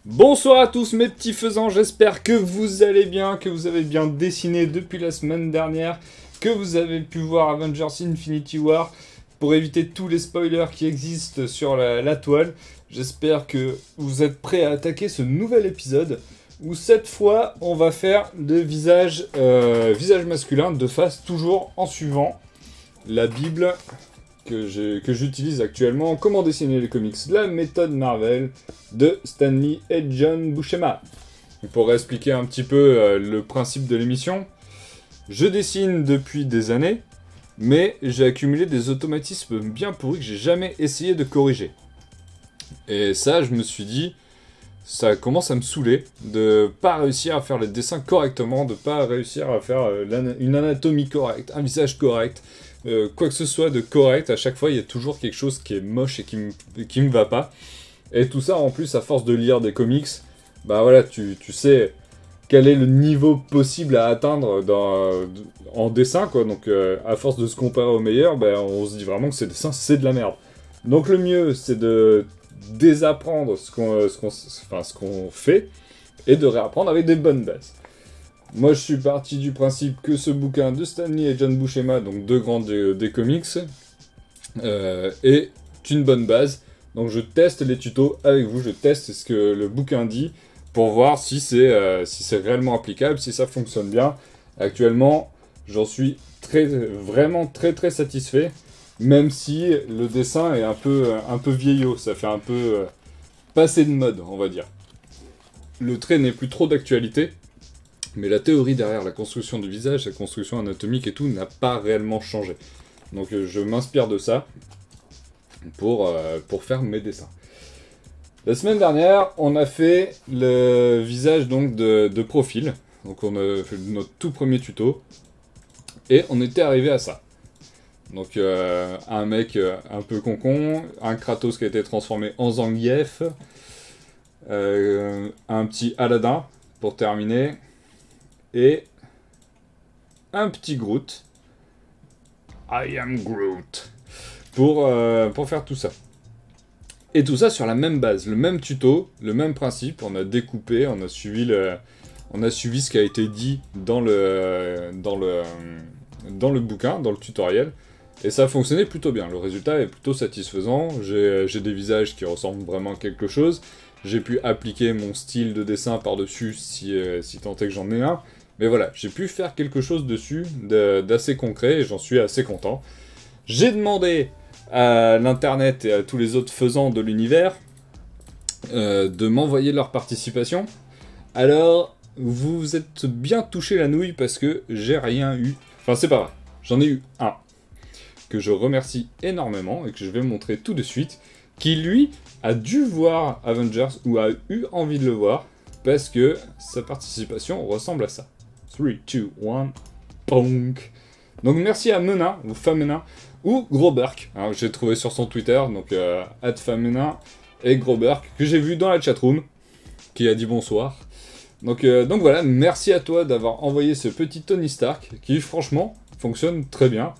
Bonsoir à tous mes petits faisans, j'espère que vous allez bien, que vous avez bien dessiné depuis la semaine dernière, que vous avez pu voir Avengers Infinity War pour éviter tous les spoilers qui existent sur la toile. J'espère que vous êtes prêts à attaquer ce nouvel épisode où cette fois on va faire de visage masculin de face, toujours en suivant la Bible que j'utilise actuellement. Comment dessiner les comics, la méthode Marvel de Stan Lee et John Buscema. Pour expliquer un petit peu le principe de l'émission, je dessine depuis des années, mais j'ai accumulé des automatismes bien pourris que j'ai jamais essayé de corriger. Et ça, je me suis dit, ça commence à me saouler de pas réussir à faire les dessins correctement, de pas réussir à faire une anatomie correcte, un visage correct, quoi que ce soit de correct. À chaque fois, il y a toujours quelque chose qui est moche et qui me va pas. Et tout ça, en plus, à force de lire des comics, bah voilà, tu sais quel est le niveau possible à atteindre en dessin, quoi. Donc, à force de se comparer au meilleur, bah, on se dit vraiment que ces dessins, c'est de la merde. Donc, le mieux, c'est de désapprendre ce qu'on fait et de réapprendre avec des bonnes bases. Moi, je suis parti du principe que ce bouquin de Stan Lee et John Buscema, donc deux grands des comics, est une bonne base. Donc, je teste les tutos avec vous, je teste ce que le bouquin dit pour voir si c'est réellement applicable, si ça fonctionne bien. Actuellement, j'en suis vraiment très satisfait, même si le dessin est un peu vieillot, ça fait un peu passé de mode, on va dire. Le trait n'est plus trop d'actualité. Mais la théorie derrière la construction du visage, la construction anatomique et tout, n'a pas réellement changé. Donc je m'inspire de ça pour faire mes dessins. La semaine dernière, on a fait le visage donc de profil. Donc on a fait notre tout premier tuto. Et on était arrivé à ça. Donc un mec un peu concon, un Kratos qui a été transformé en Zangief, un petit Aladdin pour terminer. Et un petit Groot. I am Groot. Pour faire tout ça. Et tout ça sur la même base, le même tuto, le même principe. On a découpé, on a suivi ce qui a été dit dans le bouquin, dans le tutoriel. Et ça a fonctionné plutôt bien. Le résultat est plutôt satisfaisant. J'ai des visages qui ressemblent vraiment à quelque chose. J'ai pu appliquer mon style de dessin par-dessus si tant est que j'en ai un. Mais voilà, j'ai pu faire quelque chose dessus d'assez concret et j'en suis assez content. J'ai demandé à l'internet et à tous les autres faisans de l'univers de m'envoyer leur participation. Alors, vous vous êtes bien touché la nouille parce que j'ai rien eu. Enfin, c'est pas vrai. J'en ai eu un que je remercie énormément et que je vais montrer tout de suite, qui lui a dû voir Avengers ou a eu envie de le voir parce que sa participation ressemble à ça. 3, 2, 1, ponk. Donc merci à Menin, ou Famenin, ou Groberk, hein, j'ai trouvé sur son Twitter, donc @Famenin et Groberk, que j'ai vu dans la chatroom, qui a dit bonsoir. Donc voilà, merci à toi d'avoir envoyé ce petit Tony Stark, qui franchement fonctionne très bien.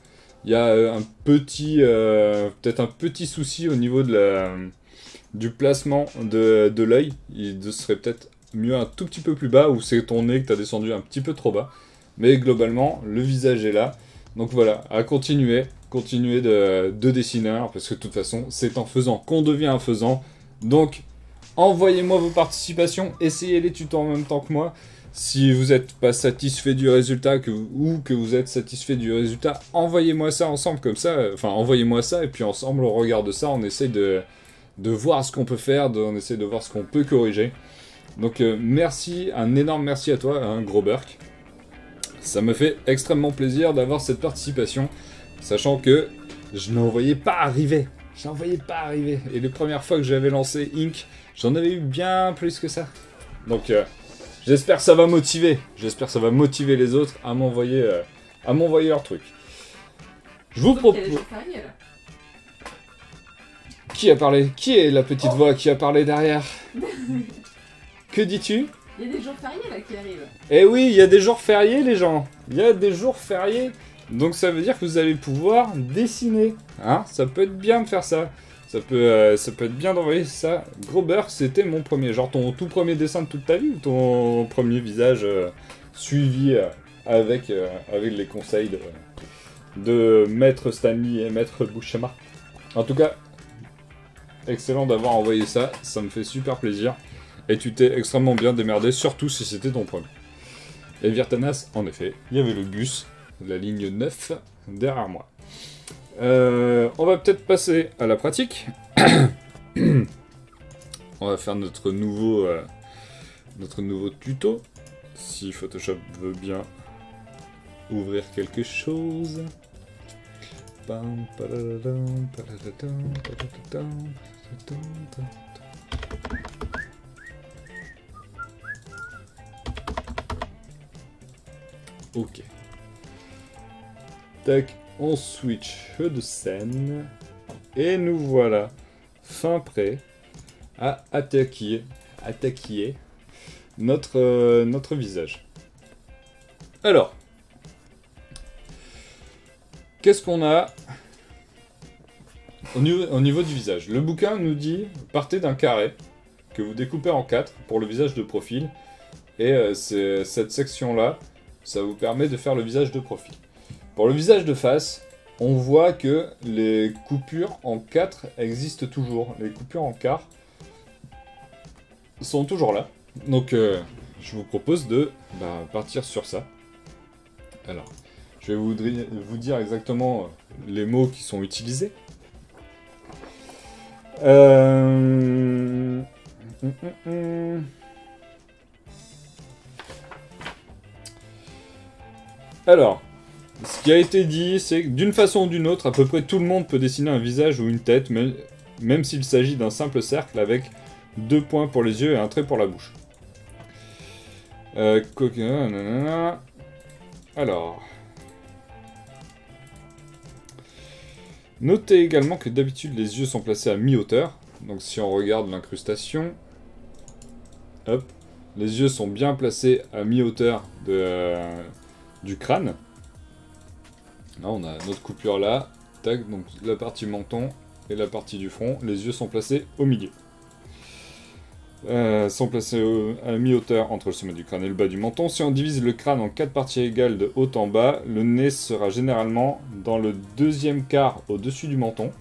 Il y a peut-être un petit souci au niveau du placement de l'œil, il serait peut-être mieux un tout petit peu plus bas, ou c'est ton nez que t'as descendu un petit peu trop bas. Mais globalement, le visage est là. Donc voilà, à continuer de dessiner, parce que de toute façon, c'est en faisant qu'on devient un faisant. Donc, envoyez-moi vos participations, essayez les tutos en même temps que moi. Si vous n'êtes pas satisfait du résultat, ou que vous êtes satisfait du résultat, envoyez-moi ça ensemble comme ça. Enfin, envoyez-moi ça, et puis ensemble, on regarde ça, on essaye de voir ce qu'on peut faire, on essaye de voir ce qu'on peut corriger. Donc merci, un énorme merci à toi, hein, Groberk. Ça me fait extrêmement plaisir d'avoir cette participation, sachant que je n'en voyais pas arriver. Et les premières fois que j'avais lancé Inc, j'en avais eu bien plus que ça. Donc j'espère que ça va motiver. Les autres à m'envoyer leur truc. Je vous propose... Qui a parlé? Qui est la petite voix qui a parlé derrière? Que dis-tu? Il y a des jours fériés là qui arrivent. Eh oui, il y a des jours fériés les gens. Il y a des jours fériés. Donc ça veut dire que vous allez pouvoir dessiner. Hein, ça peut être bien de faire ça. Ça peut être bien d'envoyer ça. Grober, c'était mon premier. Genre ton tout premier dessin de toute ta vie ou ton premier visage suivi avec les conseils de Maître Stanley et Maître Buscema. En tout cas, excellent d'avoir envoyé ça. Ça me fait super plaisir. Et tu t'es extrêmement bien démerdé, surtout si c'était ton premier. Et Virtanas, en effet, il y avait le bus, la ligne 9, derrière moi. On va peut-être passer à la pratique. On va faire notre nouveau tuto. Si Photoshop veut bien ouvrir quelque chose. Pam, paradadam, paradadam, paradadam, paradadam. Ok. Tac, on switch de scène. Et nous voilà fin prêt à attaquer notre visage. Alors, qu'est-ce qu'on a au niveau du visage? Le bouquin nous dit, partez d'un carré que vous découpez en 4 pour le visage de profil. Et cette section-là, ça vous permet de faire le visage de profil. Pour le visage de face, on voit que les coupures en 4 existent toujours. Les coupures en quart sont toujours là. Donc, je vous propose de partir sur ça. Alors, je vais vous dire exactement les mots qui sont utilisés. Alors, ce qui a été dit, c'est que d'une façon ou d'une autre, à peu près tout le monde peut dessiner un visage ou une tête, même s'il s'agit d'un simple cercle avec 2 points pour les yeux et un trait pour la bouche. Alors... Notez également que d'habitude les yeux sont placés à mi-hauteur. Donc si on regarde l'incrustation, hop, les yeux sont bien placés à mi-hauteur du crâne. Là on a notre coupure là, tac, donc la partie menton et la partie du front, les yeux sont placés au milieu. Sont placés à mi-hauteur entre le sommet du crâne et le bas du menton. Si on divise le crâne en 4 parties égales de haut en bas, le nez sera généralement dans le deuxième quart au-dessus du menton.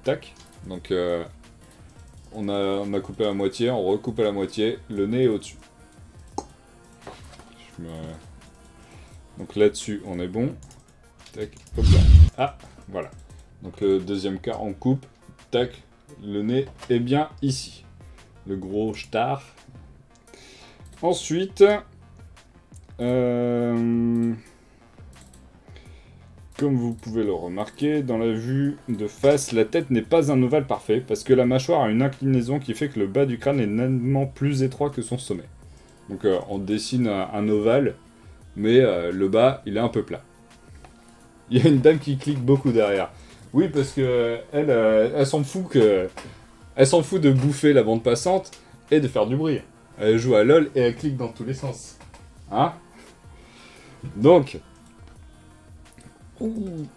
Tac. Donc on a coupé la moitié, on recoupe à la moitié, le nez est au-dessus. Donc là-dessus, on est bon. Tac, hop là. Ah, voilà. Donc le deuxième quart, on coupe. Tac, le nez est bien ici. Le gros star. Ensuite, comme vous pouvez le remarquer, dans la vue de face, la tête n'est pas un ovale parfait, parce que la mâchoire a une inclinaison qui fait que le bas du crâne est nettement plus étroit que son sommet. Donc on dessine un ovale, mais le bas, il est un peu plat. Il y a une dame qui clique beaucoup derrière. Oui, parce que elle s'en fout que... Elle s'en fout de bouffer la bande passante et de faire du bruit. Elle joue à LoL et elle clique dans tous les sens. Hein? Donc... on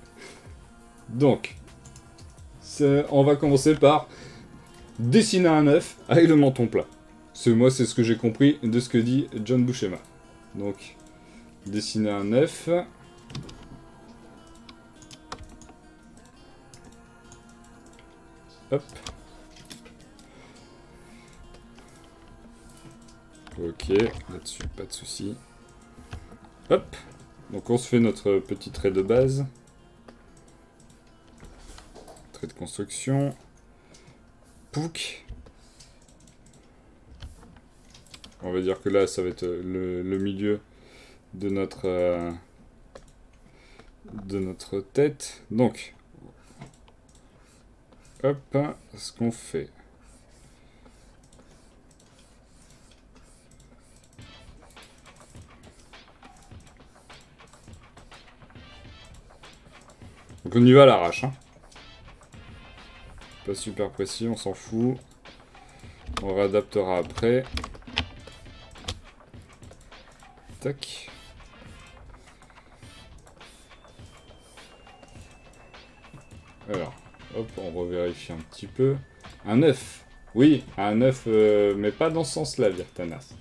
va commencer par dessiner un œuf avec le menton plat. Moi, c'est ce que j'ai compris de ce que dit John Buscema. Donc, dessiner un œuf. Hop. Ok, là-dessus, pas de souci. Hop. Donc on se fait notre petit trait de base. Trait de construction. Pouc. On va dire que là, ça va être le milieu de notre tête. Donc, hop, ce qu'on fait. Donc on y va à l'arrache. Hein. Pas super précis, on s'en fout. On réadaptera après. Tac. Alors, Hop, on revérifie un petit peu. Un œuf. Oui, un œuf, mais pas dans ce sens-là, Virtanas.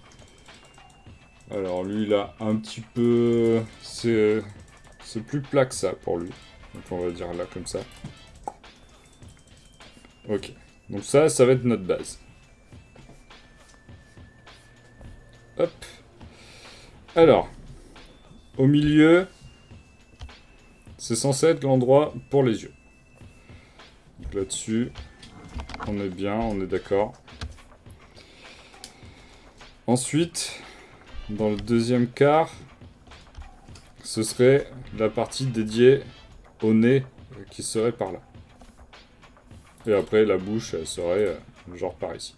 Alors lui, là, un petit peu... C'est plus plat que ça pour lui. Donc on va dire là, comme ça. Ok. Donc ça va être notre base. Hop. Alors, au milieu, c'est censé être l'endroit pour les yeux. Donc là-dessus, on est bien, on est d'accord. Ensuite, dans le deuxième quart, ce serait la partie dédiée au nez qui serait par là. Et après, la bouche, elle serait genre par ici.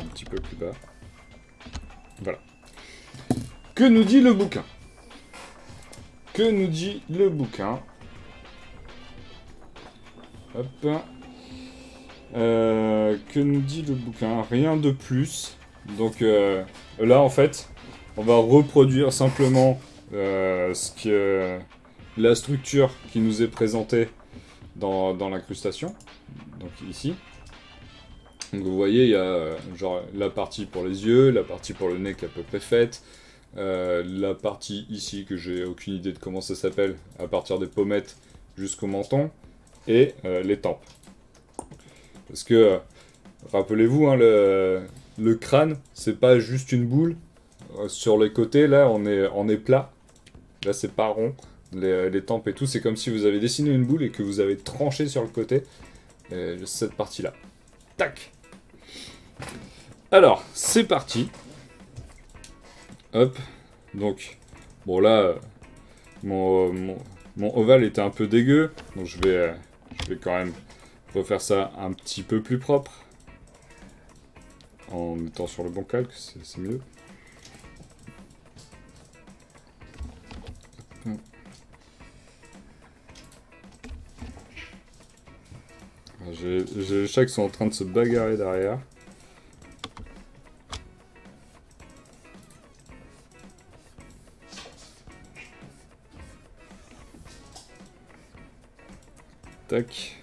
Un petit peu plus bas. Voilà. Que nous dit le bouquin? Que nous dit le bouquin? Hop. Que nous dit le bouquin? Rien de plus. Donc là, en fait, on va reproduire simplement la structure qui nous est présentée dans l'incrustation. Donc ici. Donc vous voyez, il y a genre la partie pour les yeux, la partie pour le nez qui est à peu près faite, la partie ici que j'ai aucune idée de comment ça s'appelle, à partir des pommettes jusqu'au menton, et les tempes. Parce que, rappelez-vous, hein, le crâne, c'est pas juste une boule. Sur les côtés, là, on est plat. Là, c'est pas rond. Les tempes et tout, c'est comme si vous avez dessiné une boule et que vous avez tranché sur le côté. Cette partie-là. Tac! Alors, c'est parti. Hop. Donc, bon là, mon ovale était un peu dégueu. Donc je vais quand même refaire ça un petit peu plus propre. En étant sur le bon calque, c'est mieux. J'ai les chats qui sont en train de se bagarrer derrière. Tac.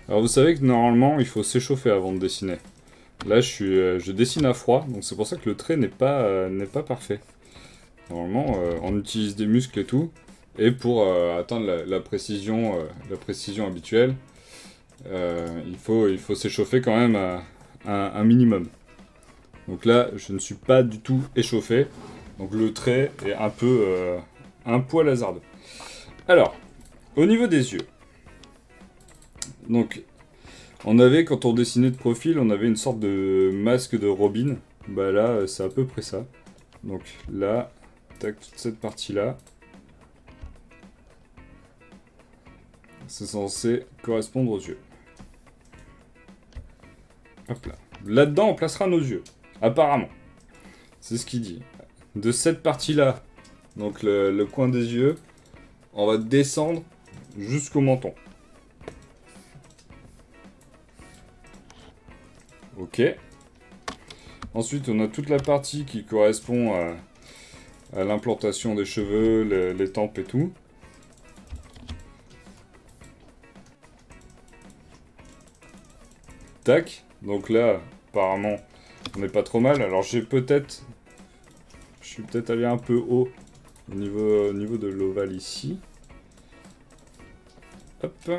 Alors vous savez que normalement il faut s'échauffer avant de dessiner. Là je dessine à froid, donc c'est pour ça que le trait n'est pas parfait. Normalement on utilise des muscles et tout, et pour atteindre la précision habituelle, il faut s'échauffer quand même un minimum. Donc là je ne suis pas du tout échauffé, donc le trait est un poil hasardeux. Alors, au niveau des yeux, donc, on avait, quand on dessinait de profil, on avait une sorte de masque de Robin. Bah là, c'est à peu près ça. Donc là, tac, toute cette partie-là, c'est censé correspondre aux yeux. Hop là. Là-dedans, on placera nos yeux, apparemment. C'est ce qu'il dit. De cette partie-là, donc le coin des yeux, on va descendre jusqu'au menton. Ok. Ensuite, on a toute la partie qui correspond à l'implantation des cheveux, les tempes et tout. Tac. Donc là, apparemment, on n'est pas trop mal. Alors je suis peut-être allé un peu haut au niveau de l'ovale ici. Hop.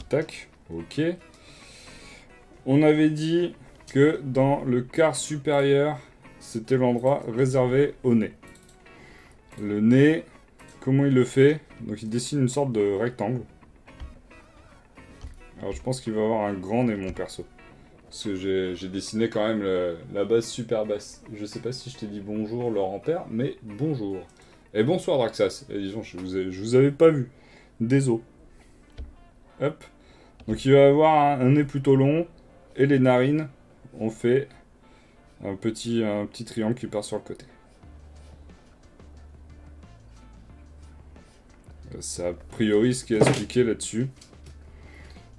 Tac, ok. On avait dit que dans le quart supérieur, c'était l'endroit réservé au nez. Le nez, comment il le fait? Donc il dessine une sorte de rectangle. Alors je pense qu'il va avoir un grand nez, mon perso. Parce que j'ai dessiné quand même la base super basse. Je sais pas si je t'ai dit bonjour Laurent Père, mais bonjour. Et bonsoir Draxas. Et disons, je vous avais pas vu. Désolé. Hop. Donc il va avoir un nez plutôt long. Et les narines, on fait un petit triangle qui part sur le côté. C'est a priori ce qui est expliqué là-dessus.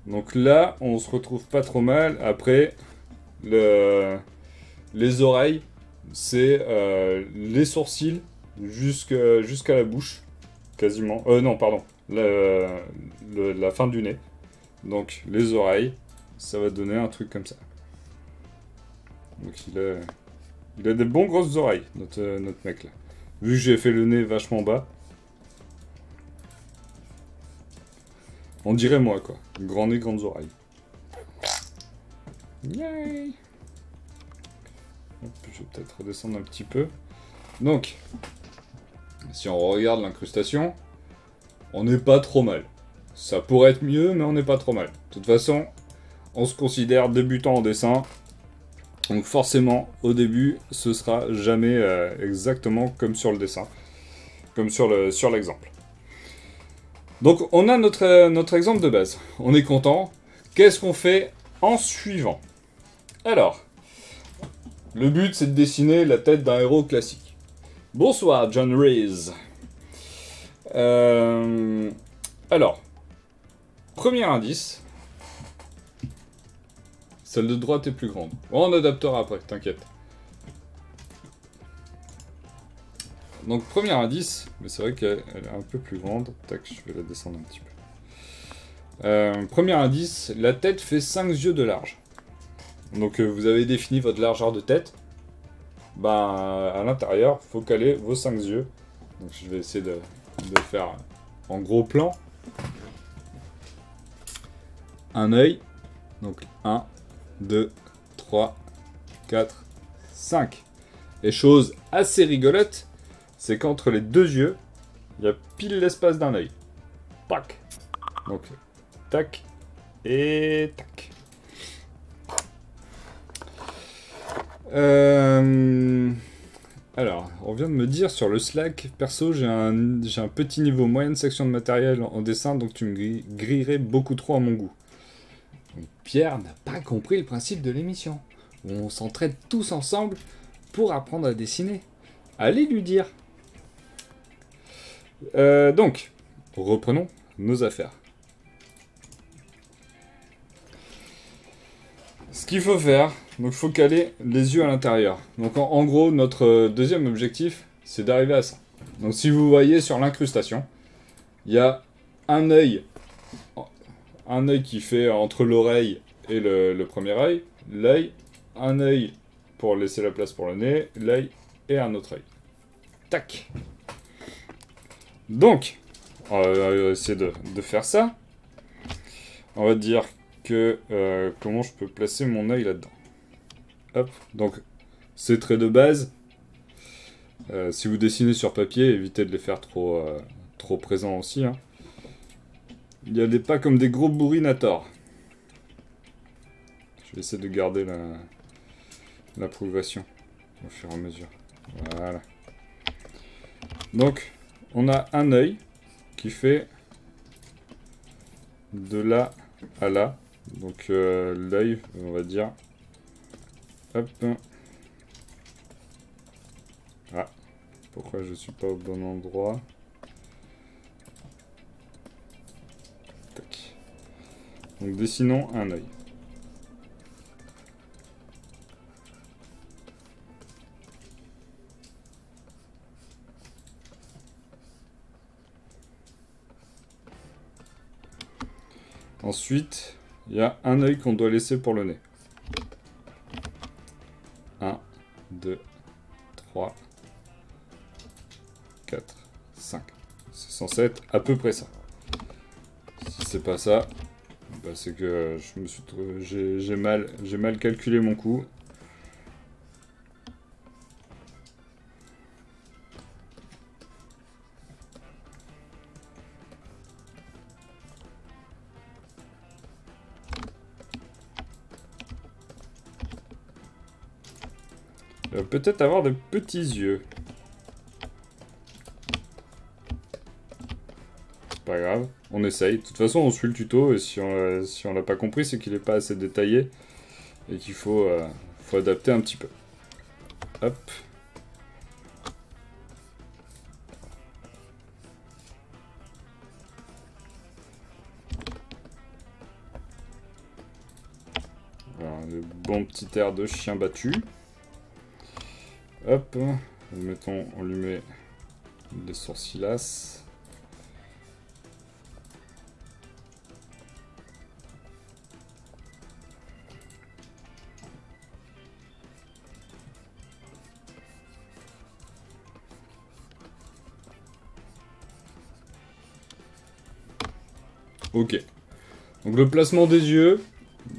Donc là, on se retrouve pas trop mal. Après, les oreilles, c'est les sourcils jusqu'à la bouche, quasiment. Non, pardon. La fin du nez. Donc les oreilles, ça va donner un truc comme ça. Donc il a des bons grosses oreilles, notre mec là. Vu que j'ai fait le nez vachement bas. On dirait moi quoi. Grand nez, grandes oreilles. Yay! Hop, je vais peut-être redescendre un petit peu. Donc, si on regarde l'incrustation, on n'est pas trop mal. Ça pourrait être mieux, mais on n'est pas trop mal. De toute façon, on se considère débutant en dessin. Donc forcément, au début, ce sera jamais exactement comme sur le dessin. Comme sur l'exemple. Donc on a notre exemple de base. On est content. Qu'est-ce qu'on fait en suivant? Alors, le but c'est de dessiner la tête d'un héros classique. Bonsoir John Reese. Alors, premier indice. Celle de droite est plus grande. On adaptera après, t'inquiète. Donc premier indice, mais c'est vrai qu'elle est un peu plus grande. Tac, je vais la descendre un petit peu. Premier indice, la tête fait 5 yeux de large. Donc vous avez défini votre largeur de tête. Ben à l'intérieur, il faut caler vos 5 yeux. Donc je vais essayer de faire en gros plan. Un œil. Donc 1, 2, 3, 4, 5. Et chose assez rigolote, c'est qu'entre les deux yeux, il y a pile l'espace d'un œil. Tac. Donc, tac et tac. Alors, on vient de me dire sur le Slack, perso, j'ai un petit niveau moyenne section de matériel en dessin, donc tu me grillerais beaucoup trop à mon goût. Donc, Pierre n'a pas compris le principe de l'émission. On s'entraide tous ensemble pour apprendre à dessiner. Allez lui dire. Donc, reprenons nos affaires. Ce qu'il faut faire, donc il faut caler les yeux à l'intérieur. Donc en gros, notre deuxième objectif, c'est d'arriver à ça. Donc si vous voyez sur l'incrustation, il y a un œil qui fait entre l'oreille et le premier œil, l'œil, un œil pour laisser la place pour le nez, l'œil et un autre œil. Tac. Donc, on va essayer de faire ça. On va dire que comment je peux placer mon œil là-dedans. Hop, donc ces traits de base, si vous dessinez sur papier, évitez de les faire trop présents aussi. Hein. Il y a des pas comme des gros bourrinators. Je vais essayer de garder la progression au fur et à mesure. Voilà. Donc, on a un œil qui fait de là à là. Donc l'œil, on va dire. Hop. Ah. Pourquoi je suis pas au bon endroit? Tac. Donc dessinons un œil. Ensuite, il y a un œil qu'on doit laisser pour le nez. 1, 2, 3, 4, 5. C'est censé être à peu près ça. Si c'est pas ça, bah c'est que je me suis j'ai mal calculé mon coup. Peut-être avoir de petits yeux. C'est pas grave, on essaye. De toute façon, on suit le tuto et si on l'a pas compris, c'est qu'il est pas assez détaillé et qu'il faut adapter un petit peu. Hop. bon petit air de chien battu. Hop, mettons, on lui met des sourcillas. Ok. Donc le placement des yeux,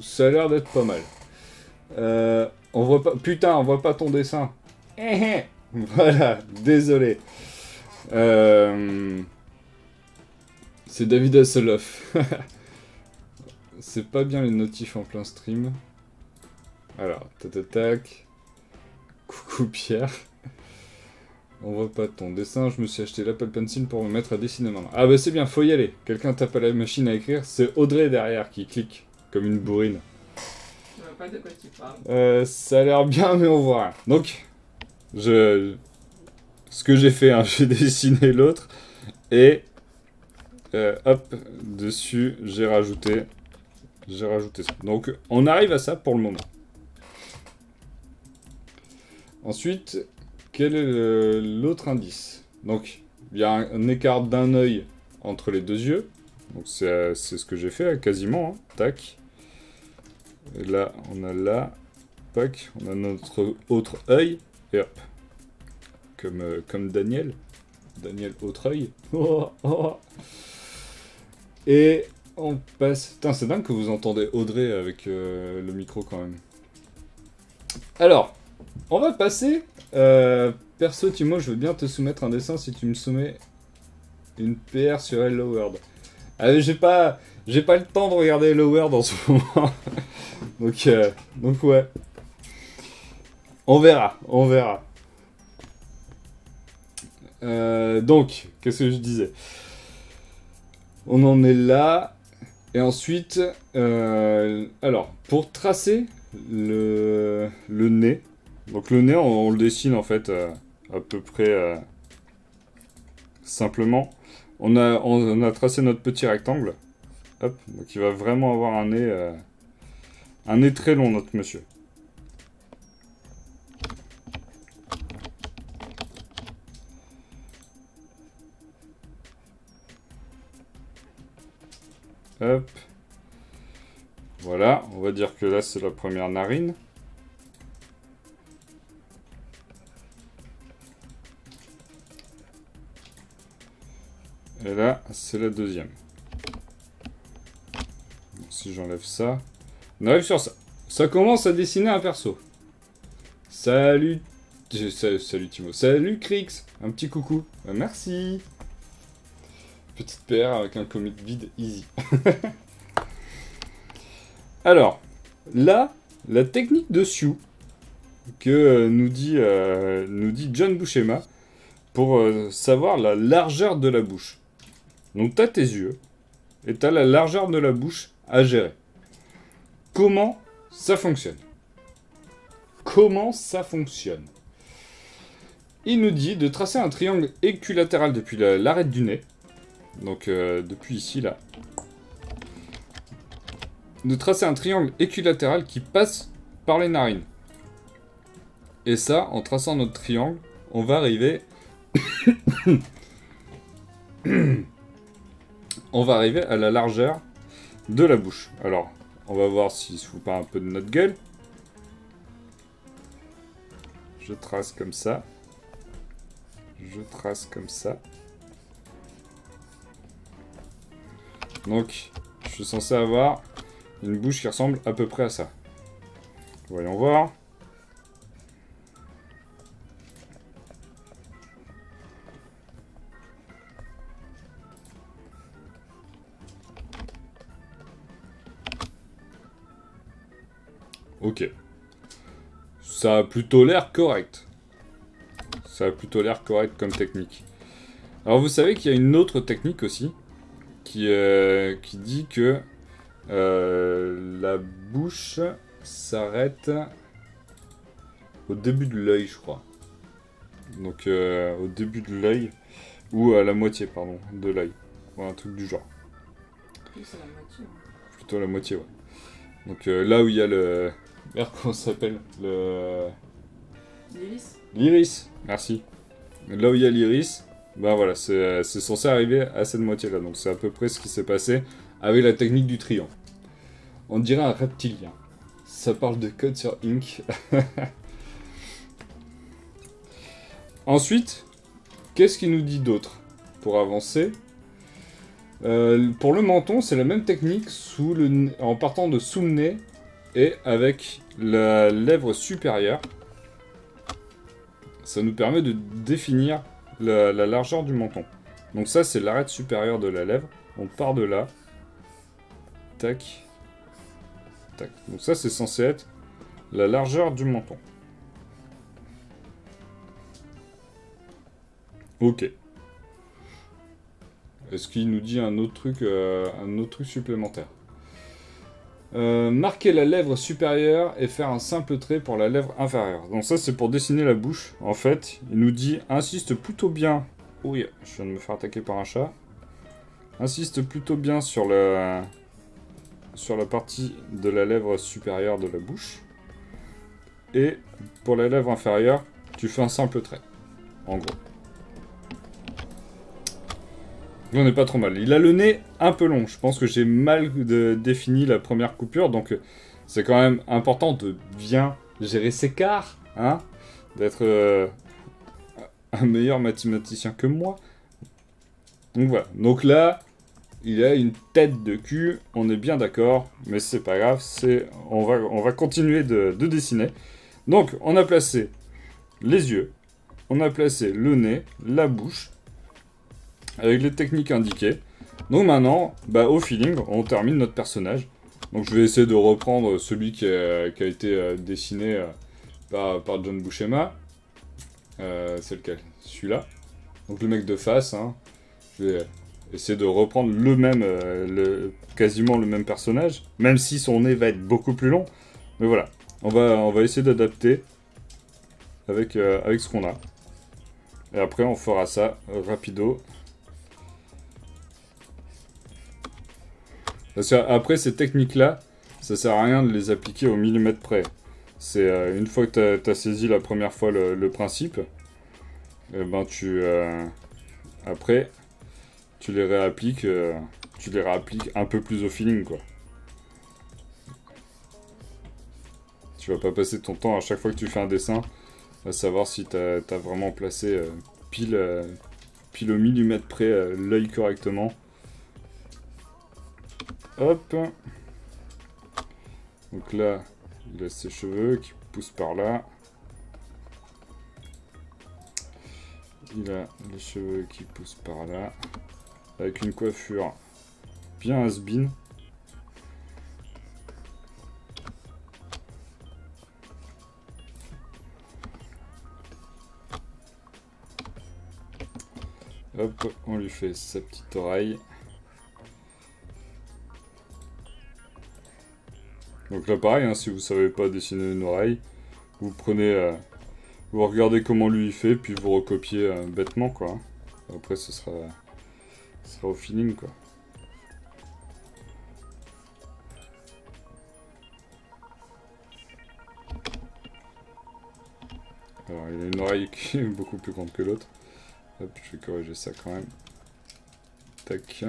ça a l'air d'être pas mal. On voit pas... Putain, on voit pas ton dessin. Voilà, désolé. C'est David Hasselhoff. C'est pas bien les notifs en plein stream. Alors, tac. Coucou Pierre. On voit pas ton dessin, je me suis acheté l'Apple Pencil pour me mettre à dessiner maintenant. Ah bah c'est bien, faut y aller. Quelqu'un tape à la machine à écrire, c'est Audrey derrière qui clique, comme une bourrine. Je vois pas de quoi tu parles. Ça a l'air bien, mais on voit rien. Donc, ce que j'ai fait, hein, j'ai dessiné l'autre, et hop, dessus, j'ai rajouté ça. Donc, on arrive à ça pour le moment. Ensuite... Quel est l'autre indice? Donc, il y a un écart d'un œil entre les deux yeux. Donc, c'est ce que j'ai fait, quasiment. Hein. Tac. Et là, on a là. Tac. On a notre autre œil. Et hop. Comme Daniel. Daniel Autreuil. Et on passe... Putain, c'est dingue que vous entendez Audrey avec le micro quand même. Alors, on va passer... perso, Timo, je veux bien te soumettre un dessin si tu me soumets une PR sur Hello World. J'ai pas le temps de regarder Hello World en ce moment. donc ouais. On verra. Donc, qu'est-ce que je disais? On en est là. Et ensuite, alors, pour tracer le nez, donc le nez, on le dessine en fait à peu près simplement. On a tracé notre petit rectangle. Hop, donc il va vraiment avoir un nez très long, notre monsieur. Hop. Voilà, on va dire que là c'est la première narine. Et là, c'est la deuxième. Donc, si j'enlève ça... On arrive sur ça. Ça commence à dessiner un perso. Salut... Salut Timo. Salut Crix. Un petit coucou. Merci. Petite PR avec un comic vide easy. Alors, là, la technique de Sioux que nous dit John Buscema pour savoir la largeur de la bouche. Donc t'as tes yeux et t'as la largeur de la bouche à gérer. Comment ça fonctionne? Il nous dit de tracer un triangle équilatéral depuis l'arête du nez. Donc depuis ici là. De tracer un triangle équilatéral qui passe par les narines. Et ça, en traçant notre triangle, on va arriver... on va arriver à la largeur de la bouche. Alors, on va voir s'il se fout pas un peu de notre gueule. Je trace comme ça. Donc, je suis censé avoir une bouche qui ressemble à peu près à ça. Voyons voir. Ok. Ça a plutôt l'air correct. Comme technique. Alors vous savez qu'il y a une autre technique aussi qui dit que la bouche s'arrête au début de l'œil, je crois. Donc au début de l'œil, ou à la moitié, pardon, de l'œil. Ou un truc du genre. Oui, c'est la moitié. Plutôt la moitié, ouais. Donc là où il y a le... Merde, comment ça s'appelle? Le... L'iris. L'iris, merci. Là où il y a l'iris, ben voilà, c'est censé arriver à cette moitié-là. Donc c'est à peu près ce qui s'est passé avec la technique du triangle. On dirait un reptilien. Ça parle de code sur Ink. Ensuite, qu'est-ce qu'il nous dit d'autre pour avancer? Pour le menton, c'est la même technique en partant de sous le nez et avec la lèvre supérieure. Ça nous permet de définir la largeur du menton. Donc ça, c'est l'arête supérieure de la lèvre. On part de là. Tac. Tac. Donc ça, c'est censé être la largeur du menton. Ok. Est-ce qu'il nous dit un autre truc supplémentaire? Marquer la lèvre supérieure et faire un simple trait pour la lèvre inférieure. Donc ça, c'est pour dessiner la bouche. En fait, il nous dit, insiste plutôt bien... Oui, je viens de me faire attaquer par un chat. Insiste plutôt bien sur la partie de la lèvre supérieure de la bouche. Et pour la lèvre inférieure, tu fais un simple trait. En gros. On n'est pas trop mal. Il a le nez un peu long. Je pense que j'ai mal défini la première coupure. Donc, c'est quand même important de bien gérer ses quarts. Hein, d'être un meilleur mathématicien que moi. Donc, voilà. Donc là, il a une tête de cul. On est bien d'accord. Mais c'est pas grave. On va continuer de dessiner. Donc, on a placé les yeux. On a placé le nez, la bouche. Avec les techniques indiquées. Donc maintenant, bah, au feeling, on termine notre personnage. Donc je vais essayer de reprendre celui qui a été dessiné par John Buscema. C'est lequel? Celui-là. Donc le mec de face. Hein. Je vais essayer de reprendre quasiment le même personnage. Même si son nez va être beaucoup plus long. Mais voilà. On va essayer d'adapter avec ce qu'on a. Et après on fera ça rapido. Parce qu'après, ces techniques-là, ça sert à rien de les appliquer au millimètre près. C'est une fois que tu as saisi la première fois le principe, ben après, tu les réappliques un peu plus au feeling, quoi. Tu vas pas passer ton temps à chaque fois que tu fais un dessin à savoir si tu as vraiment placé pile au millimètre près l'œil correctement. Hop. Donc là, il a ses cheveux qui poussent par là. Il a les cheveux qui poussent par là. Avec une coiffure bien has-been. Hop, on lui fait sa petite oreille. Donc là pareil, hein, si vous savez pas dessiner une oreille, vous prenez, vous regardez comment lui il fait, puis vous recopiez bêtement quoi. Après ce sera au feeling quoi. Alors il a une oreille qui est beaucoup plus grande que l'autre. Hop, je vais corriger ça quand même. Tac.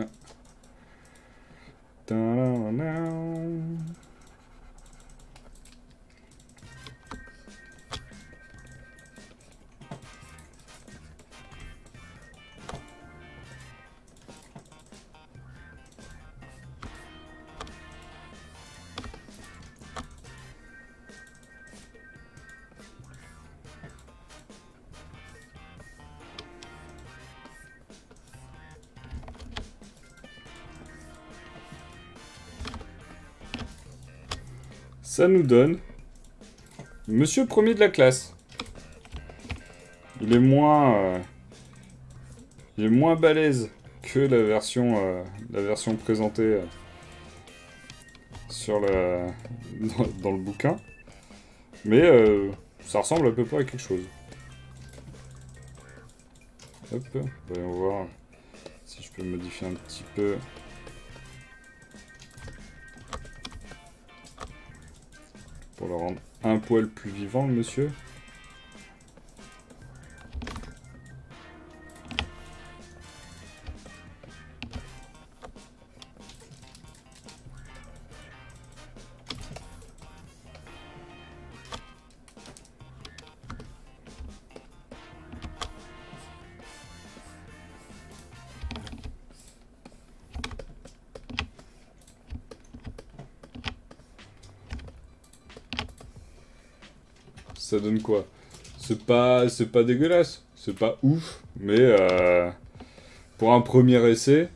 Ça nous donne Monsieur premier de la classe. Il est moins balèze que la version présentée sur dans le bouquin. Mais ça ressemble à peu près à quelque chose. Hop, voyons voir si je peux modifier un petit peu. Pour le rendre un poil plus vivant, le monsieur. Ça donne quoi? C'est pas dégueulasse, c'est pas ouf, mais pour un premier essai,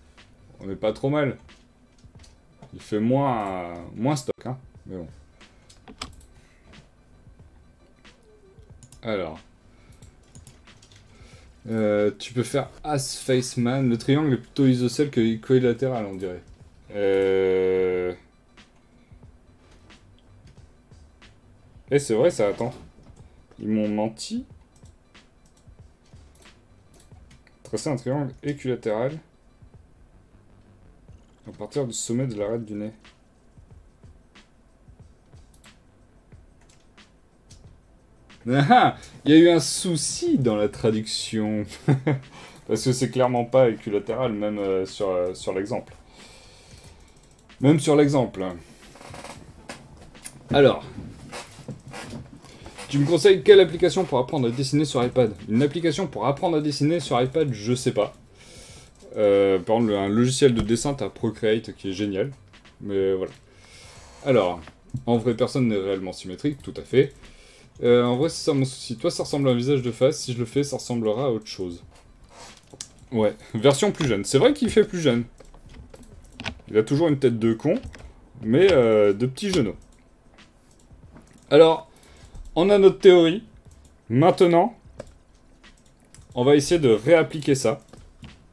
on n'est pas trop mal. Il fait moins stock, hein, mais bon. Alors, tu peux faire As Face Man. Le triangle est plutôt isocèle que équilatéral, on dirait. Eh, c'est vrai ça, attends. Ils m'ont menti. Tracer un triangle équilatéral à partir du sommet de l'arête du nez. Ah, il y a eu un souci dans la traduction. Parce que c'est clairement pas équilatéral, même sur l'exemple. Même sur l'exemple. Alors, tu me conseilles quelle application pour apprendre à dessiner sur iPad? Une application pour apprendre à dessiner sur iPad, je sais pas. Par exemple, un logiciel de dessin, t'as Procreate qui est génial. Mais voilà. Alors, en vrai, personne n'est réellement symétrique, tout à fait. En vrai, c'est ça mon souci. Toi, ça ressemble à un visage de face. Si je le fais, ça ressemblera à autre chose. Ouais, version plus jeune. C'est vrai qu'il fait plus jeune. Il a toujours une tête de con, mais de petit genou. Alors, on a notre théorie. Maintenant, on va essayer de réappliquer ça.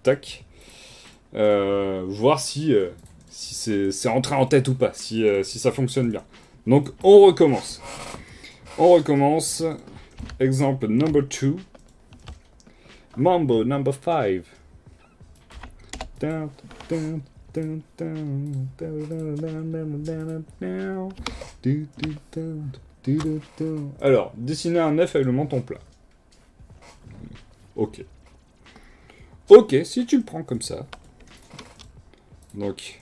Tac. Voir si c'est rentré en tête ou pas, si ça fonctionne bien. Donc, on recommence. On recommence. Exemple number 2. Mambo number 5. Alors, dessiner un œuf avec le menton plat. Ok. Ok, si tu le prends comme ça. Donc,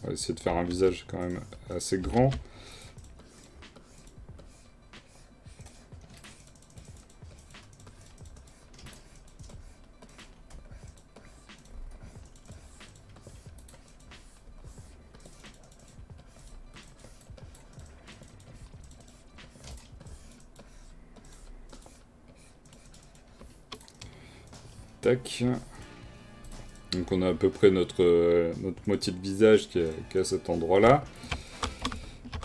on va essayer de faire un visage quand même assez grand. Tac. Donc on a à peu près notre moitié de visage qui est à cet endroit-là.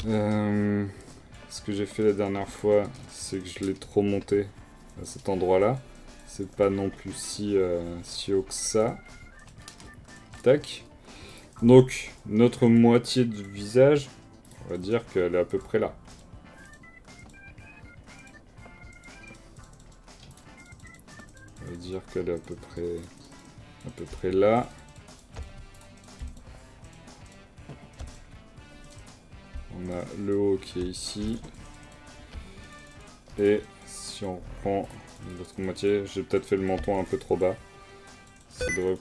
Ce que j'ai fait la dernière fois, c'est que je l'ai trop monté à cet endroit-là. C'est pas non plus si haut que ça. Tac. Donc notre moitié du visage, on va dire qu'elle est à peu près là. On va dire qu'elle est à peu près là. On a le haut qui est ici. Et si on prend l'autre moitié, j'ai peut-être fait le menton un peu trop bas. Ça devrait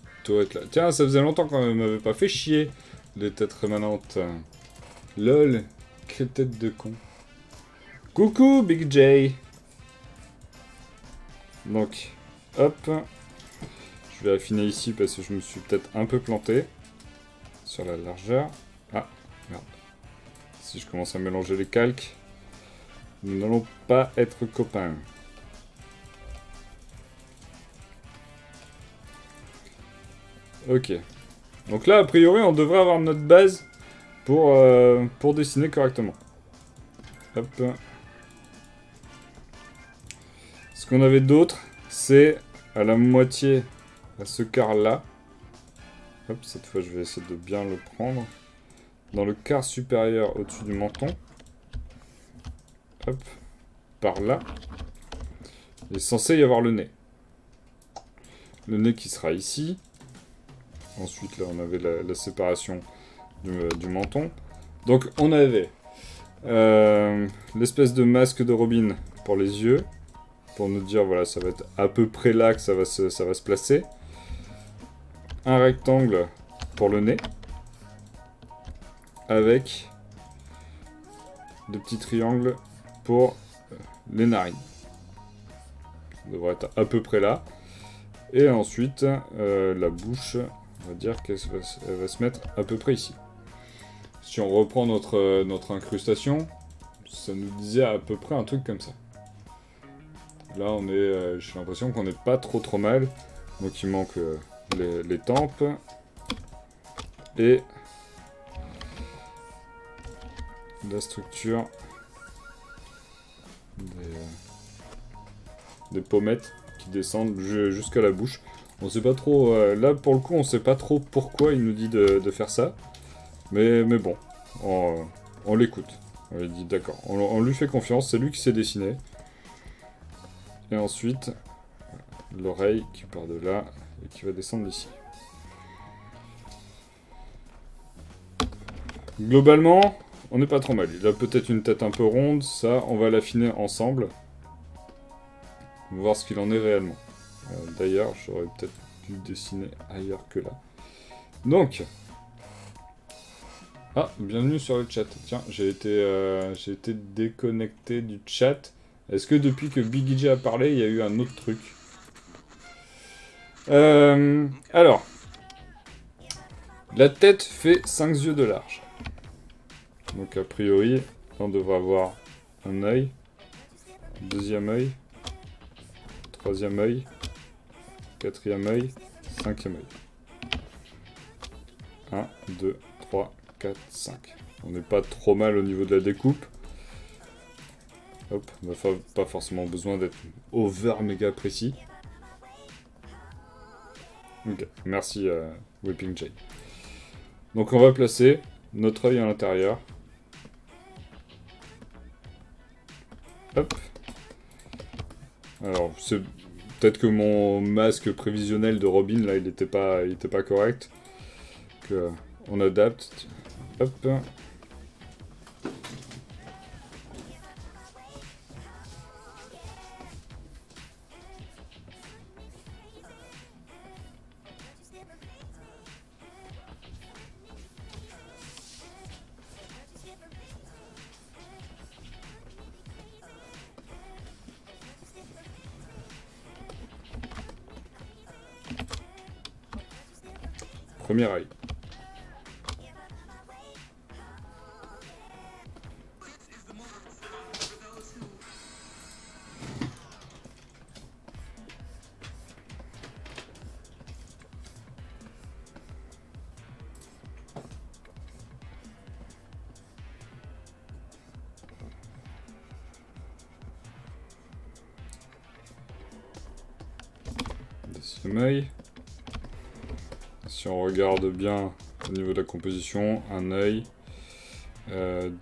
plutôt être là. Tiens, ça faisait longtemps qu'on ne m'avait pas fait chier les têtes rémanentes. Lol, quelle tête de con. Coucou Big J. Donc, hop. Je vais affiner ici parce que je me suis peut-être un peu planté sur la largeur. Ah, merde. Si je commence à mélanger les calques, nous n'allons pas être copains. Ok. Donc là, a priori, on devrait avoir notre base pour dessiner correctement. Hop. Ce qu'on avait d'autre, c'est à la moitié, à ce quart-là. Hop, cette fois, je vais essayer de bien le prendre. Dans le quart supérieur au-dessus du menton. Hop, par là. Il est censé y avoir le nez. Le nez qui sera ici. Ensuite, là, on avait la séparation du menton. Donc on avait l'espèce de masque de Robin pour les yeux, pour nous dire voilà ça va être à peu près là que ça va se placer. Un rectangle pour le nez, avec de petits triangles pour les narines. Ça devrait être à peu près là. Et ensuite, la bouche, on va dire qu'elle va se mettre à peu près ici. Si on reprend notre incrustation, ça nous disait à peu près un truc comme ça. Là, on est, j'ai l'impression qu'on n'est pas trop mal. Donc il manque les tempes. Et la structure des pommettes qui descendent jusqu'à la bouche. On sait pas trop, là pour le coup on sait pas trop pourquoi il nous dit de faire ça. Mais bon, on l'écoute. On lui dit d'accord, on lui fait confiance, c'est lui qui s'est dessiné. Et ensuite, l'oreille qui part de là et qui va descendre ici. Globalement, on n'est pas trop mal. Il a peut-être une tête un peu ronde, ça on va l'affiner ensemble. On va voir ce qu'il en est réellement. D'ailleurs, j'aurais peut-être dû le dessiner ailleurs que là. Donc, ah, bienvenue sur le chat. Tiens, j'ai été déconnecté du chat. Est-ce que depuis que Biggie J a parlé, il y a eu un autre truc? Alors, la tête fait 5 yeux de large. Donc a priori, on devrait avoir un œil, deuxième œil, troisième œil, quatrième œil, cinquième œil. 1, 2, 3, 4, 5. On n'est pas trop mal au niveau de la découpe. Hop, on n'a pas forcément besoin d'être over méga précis. Ok, merci Whipping J. Donc on va placer notre œil à l'intérieur. Hop. Alors, c'est peut-être que mon masque prévisionnel de Robin, là, il était pas correct. Que on adapte. Hop. Premier œil. Deuxième œil. Si on regarde bien au niveau de la composition, un œil,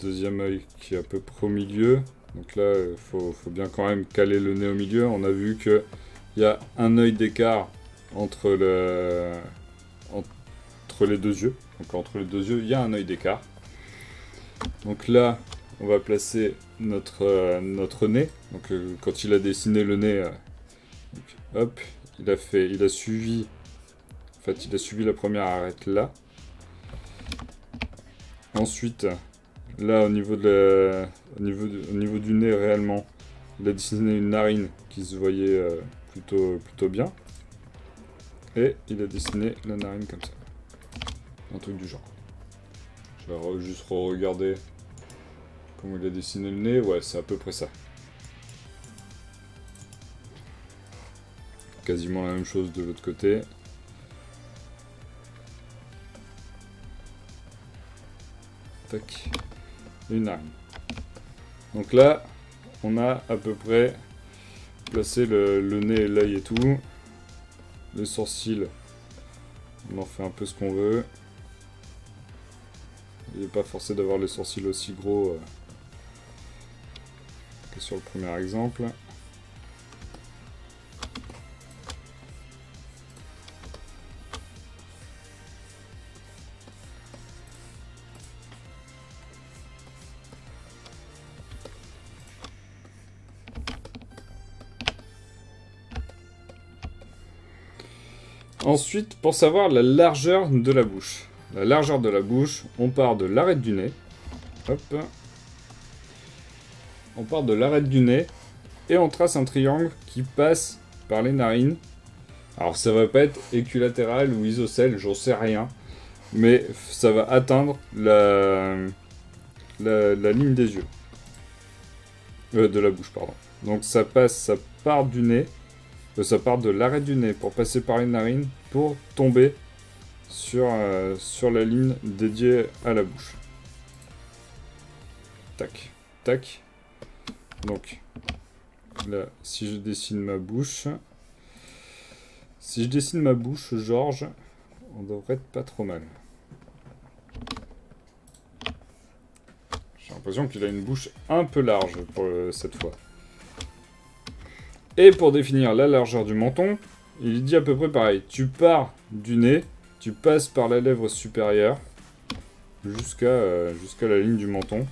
deuxième œil qui est à peu près au milieu. Donc là, il faut bien quand même caler le nez au milieu. On a vu qu'il y a un œil d'écart entre les deux yeux. Donc entre les deux yeux, il y a un œil d'écart. Donc là, on va placer notre nez. Donc quand il a dessiné le nez, hop, il a suivi. En fait, il a suivi la première arête là. Ensuite, là, au niveau du nez, réellement, il a dessiné une narine qui se voyait plutôt bien. Et il a dessiné la narine comme ça. Un truc du genre. Je vais juste regarder comment il a dessiné le nez. Ouais, c'est à peu près ça. Quasiment la même chose de l'autre côté. Tac. Une narine. Donc là, on a à peu près placé le nez, l'œil et tout. Les sourcils, on en fait un peu ce qu'on veut. Il n'est pas forcé d'avoir les sourcils aussi gros que sur le premier exemple. Ensuite, pour savoir la largeur de la bouche. La largeur de la bouche, on part de l'arête du nez. Hop. On part de l'arête du nez et on trace un triangle qui passe par les narines. Alors ça va pas être équilatéral ou isocèle, j'en sais rien. Mais ça va atteindre la ligne des yeux. De la bouche, pardon. Donc ça part du nez. Ça part de l'arête du nez pour passer par les narines pour tomber sur la ligne dédiée à la bouche. Tac, tac. Donc là, si je dessine ma bouche... Si je dessine ma bouche, Georges, on devrait être pas trop mal. J'ai l'impression qu'il a une bouche un peu large pour cette fois. Et pour définir la largeur du menton, il dit à peu près pareil. Tu pars du nez, tu passes par la lèvre supérieure jusqu'à la ligne du menton.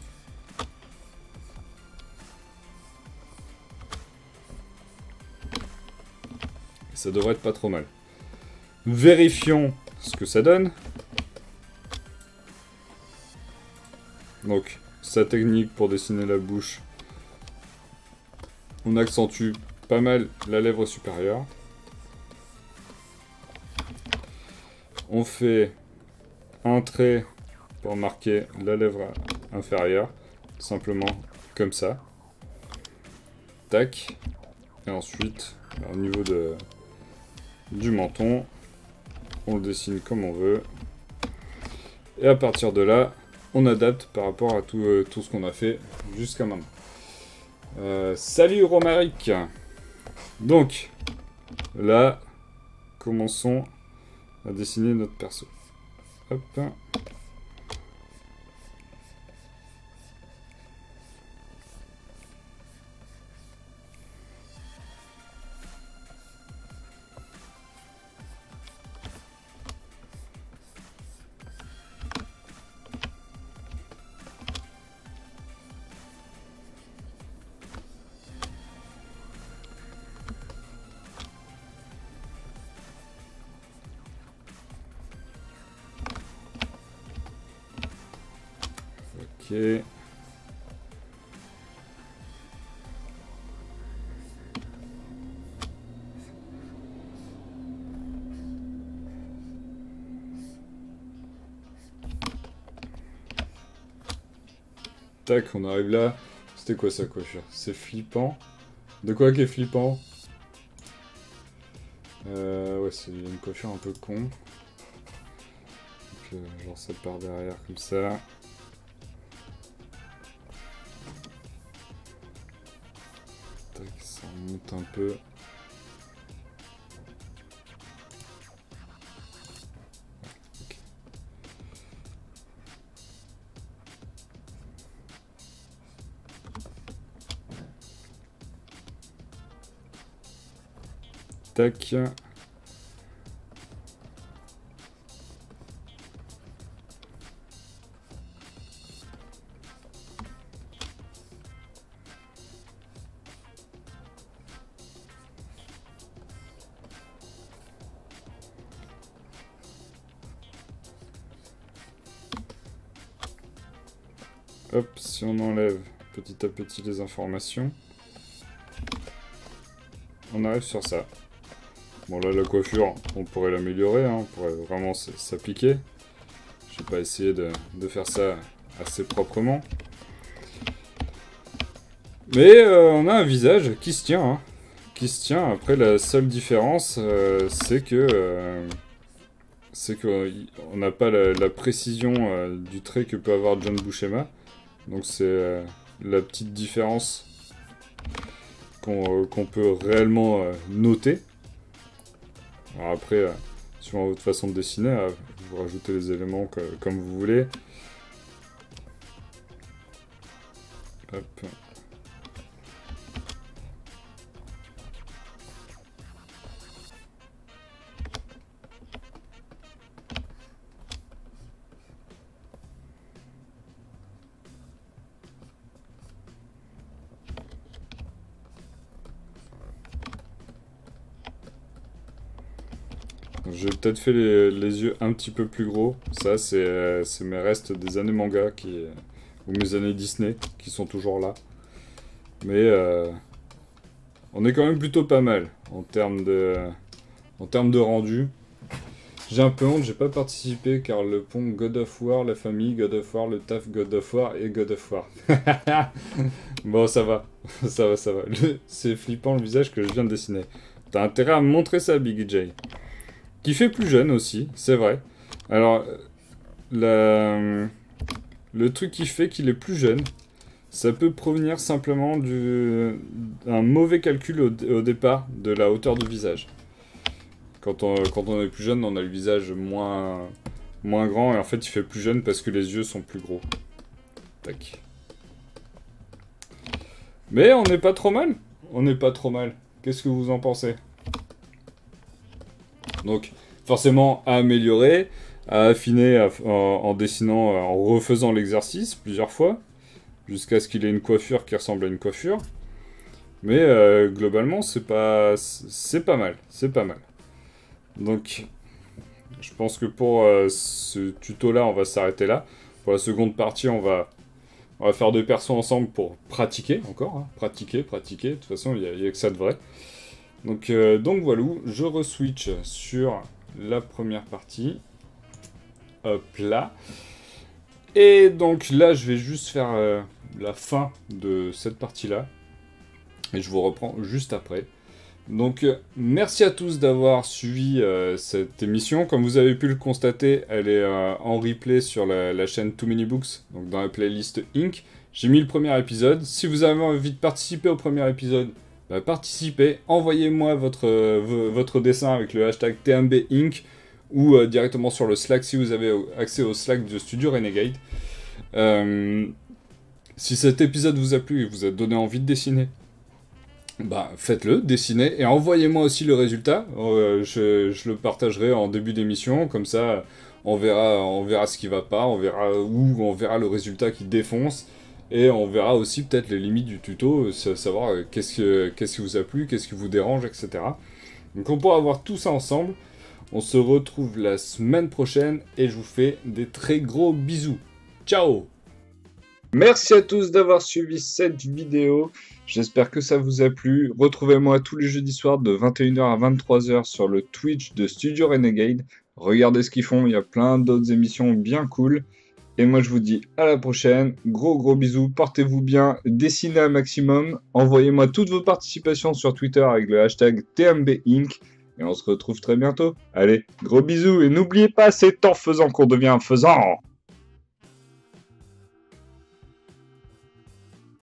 Ça devrait être pas trop mal. Vérifions ce que ça donne. Donc, sa technique pour dessiner la bouche. On accentue pas mal la lèvre supérieure. On fait un trait pour marquer la lèvre inférieure. Simplement comme ça. Tac. Et ensuite, au niveau du menton, on le dessine comme on veut. Et à partir de là, on adapte par rapport à tout ce qu'on a fait jusqu'à maintenant. Salut Romaric. Donc, là, commençons à dessiner notre perso. Hop. Ok. Tac, on arrive là. C'était quoi sa coiffure? C'est flippant. De quoi qui est flippant? Ouais, c'est une coiffure un peu con. Donc, genre ça part derrière comme ça. Tac, ça remonte un peu. Okay. Tac. Hop, si on enlève petit à petit les informations, on arrive sur ça. Bon là, la coiffure, on pourrait l'améliorer, hein, on pourrait vraiment s'appliquer. Je vais pas essayer de faire ça assez proprement. Mais on a un visage qui se tient, hein, qui se tient. Après, la seule différence, c'est que on n'a pas la précision du trait que peut avoir John Buscema. Donc c'est la petite différence qu'on peut réellement noter. Alors après, suivant votre façon de dessiner, vous rajoutez les éléments comme vous voulez. Hop. J'ai peut-être fait les yeux un petit peu plus gros. Ça, c'est mes restes des années manga ou mes années Disney qui sont toujours là. Mais on est quand même plutôt pas mal en termes de rendu. J'ai un peu honte, j'ai pas participé car le pont God of War, la famille God of War, le taf God of War et God of War. Bon, ça va. Ça va. C'est flippant le visage que je viens de dessiner. T'as intérêt à me montrer ça, Big J. Qui fait plus jeune aussi, c'est vrai. Alors, le truc qui fait qu'il est plus jeune, ça peut provenir simplement d'un mauvais calcul au départ de la hauteur du visage. Quand on est plus jeune, on a le visage moins grand et en fait il fait plus jeune parce que les yeux sont plus gros. Tac. Mais on n'est pas trop mal. Qu'est-ce que vous en pensez? Donc, forcément, à améliorer, à affiner en dessinant, en refaisant l'exercice plusieurs fois, jusqu'à ce qu'il ait une coiffure qui ressemble à une coiffure. Mais globalement, c'est pas mal. Donc, je pense que pour ce tuto-là, on va s'arrêter là. Pour la seconde partie, on va faire deux persos ensemble pour pratiquer encore. Hein. Pratiquer. De toute façon, il n'y a que ça de vrai. Donc voilà, je re-switch sur la première partie. Hop là. Et donc là, je vais juste faire la fin de cette partie-là. Et je vous reprends juste après. Donc merci à tous d'avoir suivi cette émission. Comme vous avez pu le constater, elle est en replay sur la chaîne Too Many Books, donc dans la playlist Inc. J'ai mis le premier épisode. Si vous avez envie de participer au premier épisode, bah, participez. Envoyez-moi votre dessin avec le hashtag TMB Inc. ou directement sur le Slack si vous avez accès au Slack de Studio Renegade. Si cet épisode vous a plu et vous a donné envie de dessiner, bah, faites-le, dessinez, et envoyez-moi aussi le résultat. Je le partagerai en début d'émission, comme ça, on verra ce qui va pas, on verra le résultat qui défonce, et on verra aussi peut-être les limites du tuto, savoir qu'est-ce qui vous a plu, qu'est-ce qui vous dérange, etc. Donc on pourra voir tout ça ensemble. On se retrouve la semaine prochaine, et je vous fais des très gros bisous. Ciao! Merci à tous d'avoir suivi cette vidéo. J'espère que ça vous a plu. Retrouvez-moi tous les jeudis soirs de 21h à 23h sur le Twitch de Studio Renegade. Regardez ce qu'ils font, il y a plein d'autres émissions bien cool. Et moi je vous dis à la prochaine. Gros bisous, portez-vous bien, dessinez un maximum. Envoyez-moi toutes vos participations sur Twitter avec le hashtag TMBInc. Et on se retrouve très bientôt. Allez, gros bisous et n'oubliez pas, c'est en faisant qu'on devient faisant.